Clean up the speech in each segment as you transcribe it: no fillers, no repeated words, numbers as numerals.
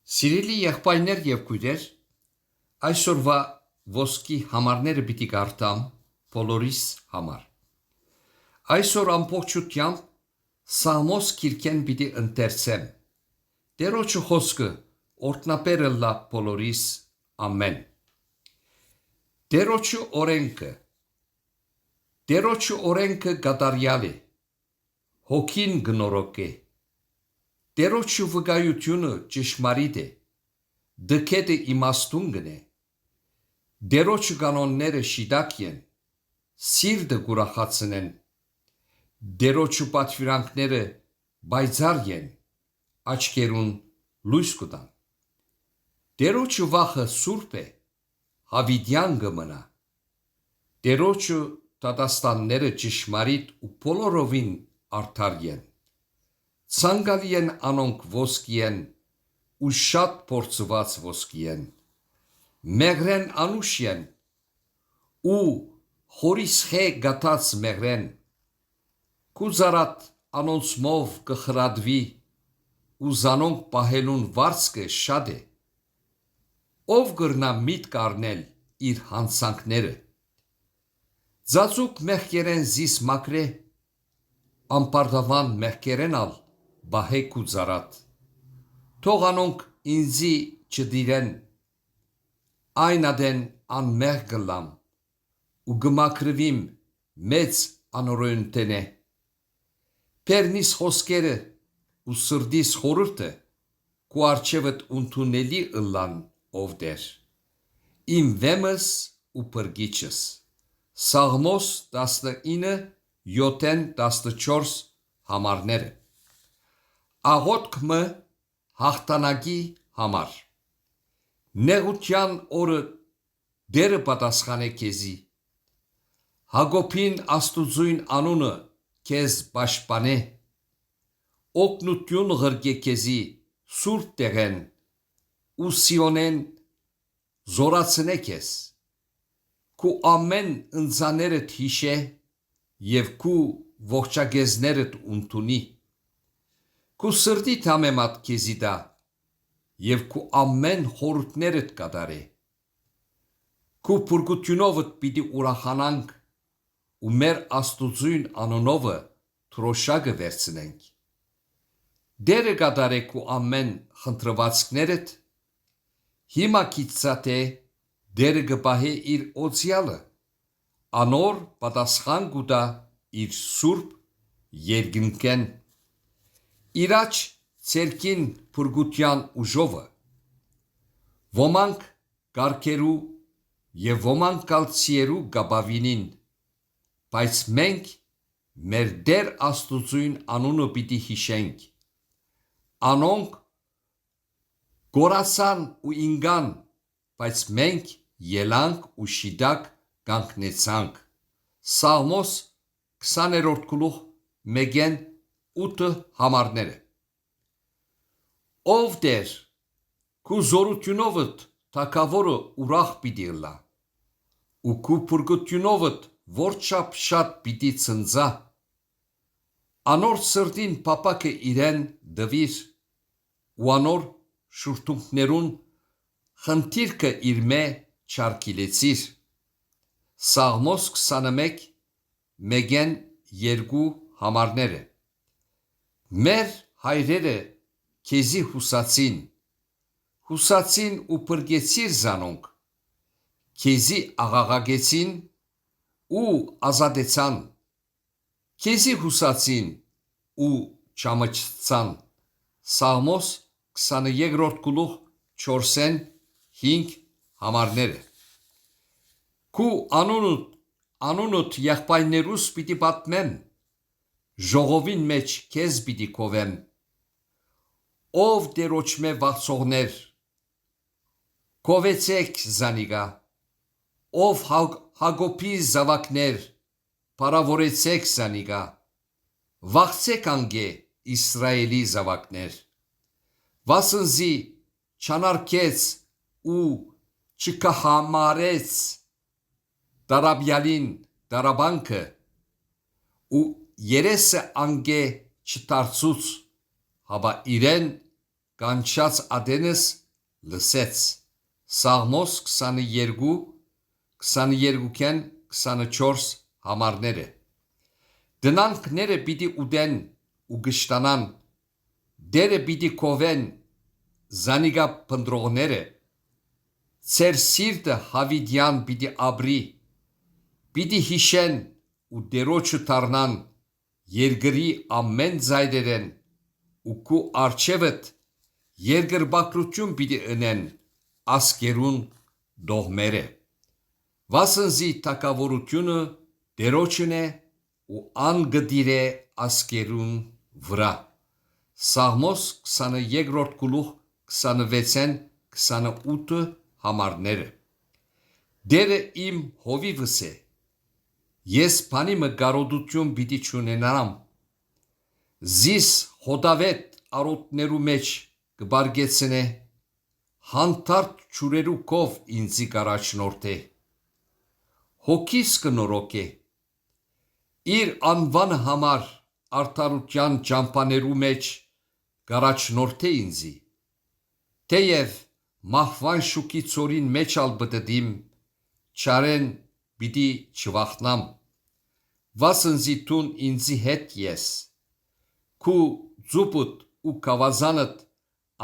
Սիրելի եղբայրներ և քույրեր, այսօրվա ոսկի համարները պիտի կարդամ բոլորիս համար։ Այսօր ամբողջությամբ Սաղմոս գիրքեն պիտի ընթերցեմ։ Տերոջը խոսքը օրհնաբերը լա բոլորիս, ամեն։ Տերոջը օրենքը կատարյալ է, հոգին գնորոք է։ Տերոջը վկայությունը ճշմարիտ է, դքեդը իմաստուն գնե։ Տերոջը կանոնները շիտակ են, սիրտը կուրախացնեն։ Տերոջը պատվիրանքները պայծառ են, աչքերուն լույս կտան։ Տերոջը վախը սուրբ է, հավիտյան կմնա։ Տերոջը դատաստանները ճշմարիտ ու բոլորովին արդար են։ Ցանկալի են անոնք ոսկի են ու շատ փորձված ոսկի են։ Մեղրեն անուշ են ու խորիսխե գաթած մեղրեն։ Կուզարատ անոնցմով կխրադվի ու զանոնք պահելուն վարձքը շատ է։ Ով կրնա միտք առնել իր հանցանքները։ Ձածուկ մեղքերեն զիս մակրե, ամպարտավան մեղքերեն ալ բահե կուզարատ։ Թող անոնք ինձի չդիրեն, այն ադեն անմեղ գլամ ու գմակրվիմ մեծ անօրենութենե։ Պերնիս խոսքերը ու սրդիս խորհուրդը քու առջևդ ընդունելի ըլլան, ով Տեր, իմ վեմս ու փրկիչս։ Սաղմոս 19:7-14 համարները։ Աղոթքը հաղթանակի համար։ Նեղության օրը Տերը պատասխանե քեզի։ Հակոբին Աստուծույն անունը քեզ պաշտպանե։ Օգնություն ղրկե քեզի սուրբ տեղեն ու Սիոնեն զորացնե քեզ։ Քու ամեն ընծաներդ հիշե և քու ողջագեզներդ ընդունի։ Քու սրտիդ համեմատ քեզի տա և քու ամեն խորհուրդներդ կատարե։ Քու փրկությունովդ պիտի ուրախանանք ու մեր Աստուծույն անունովը թրոշակը վերցնենք։ Տերը կատարե քու ամեն խնդրվածքներդ։ Հիմա գիտցա թե Տերը կպահե իր օծյալը, անոր պատասխան կուտա իր սուրբ երկնքեն։ Իրաջ ցերքին փրկության ուժովը։ Ոմանք կարգերու և ոմանք կալցիերու կապավինին, բայց մենք մեր Տեր Աստուծույն անունը պիտի հիշենք։ Անոնք գոռացան ու ինգան, բայց մենք ելանք ու շիտակ կանգնեցանք։ Սաղմոս 20:1-8 համարները։ Ով Տեր, քու զորությունովդ թագավորը ուրախ պիտի ըլլա, ու քու փրկությունովդ որչափ շատ պիտի ցնծա։ Անոր սրտին փափագը իրեն դվիր, ու անոր շուրթունքներուն խնդիրքը իր մե չարգիլեցիր։ Սաղմոս 21:1-2 համարները։ Մեր հայրերը քեզի հուսացին ու փրկեցիր զանոնք, քեզի աղաղակեցին ու ազատեցան, քեզի հուսացին ու չամչցան։ Սաղմոս 22:4-5 համարները։ Քու անունդ եղբայրներուս պիտի պատմեմ, ժողովին մեջ քեզ պիտի քովեմ։ Ով Տերոջմե վախցողներ, քովեցեք զանիկա։ Ով Հակոբի զավակներ, փառավորեցեք զանիկա։ Վախցեք անգե Իսրայելի զավակներ։ Վասնզի չանարգեց ու չկհամարեց դարաբյալին դարաբանքը ու երեսը անգե չդարձուց, հապա իրեն կանչած ադենս լսեց։ Սաղմոս 22, 22-ն 24 համարները։ Դնանքները պիտի ուդեն ու գշտանան, դերը պիտի կովեն զանիգա պնդրողները, ծեր սիրտը հավիդյան պիտի աբրի, պիտի հիշեն ու դերոչը թարնան երգրի ամեն ձայրերեն ու կու արջևըտ երգրբակրություն պիտի ընեն ասկերուն դողմերը։ Վասնզի թակավորությունը դերոչն է ու անգդիր է ասկերուն վրա։ Սաղմոս 22-րդ գլուխ 26-ն 28 համարները։ Դերը իմ հովիվս է, ես բանի մգարոդություն պիտի չունենամ, զիս հոդավետ արոտներու մեջ կբարգեցնե, հանդարտ չուրերու կով ինձի կարաչնորդ է, հոգիս կնորոք է, իր անվան համար արդարության ճամփաներու մեջ կարաչնորդ է ինձի, թեև մահվան շուքի ծորին մեջ ալ բտդիմ, չարեն պիտի չվախնամ, վասնզի տուն ինձի հետ ես, քու ձուպուտ ու կավազանդ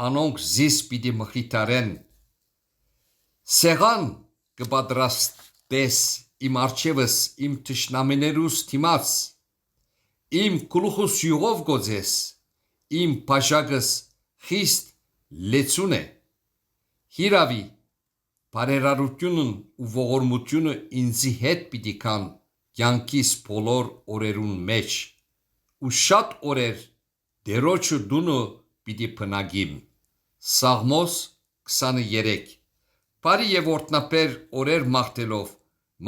անոնք զիս պիտի մխիթարեն, սեղան կպատրաստես իմ արջևս իմ թշնամիներուս թիմաց, իմ գլուխս յուղով գոձես, իմ բաժակս խիստ լեցուն է, հիրավի բարերարությունն ու ողորմությունը ինձի հետ պիտի կան կյանքիս բոլոր օրերուն մեջ, ու շատ օրեր դերոջը դունը պիտի փնագիմ։ Սաղմոս 23 Բարի եւ օրհնապեր օրեր մաղթելով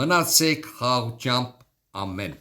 մնացեք խաղաղությամբ ամեն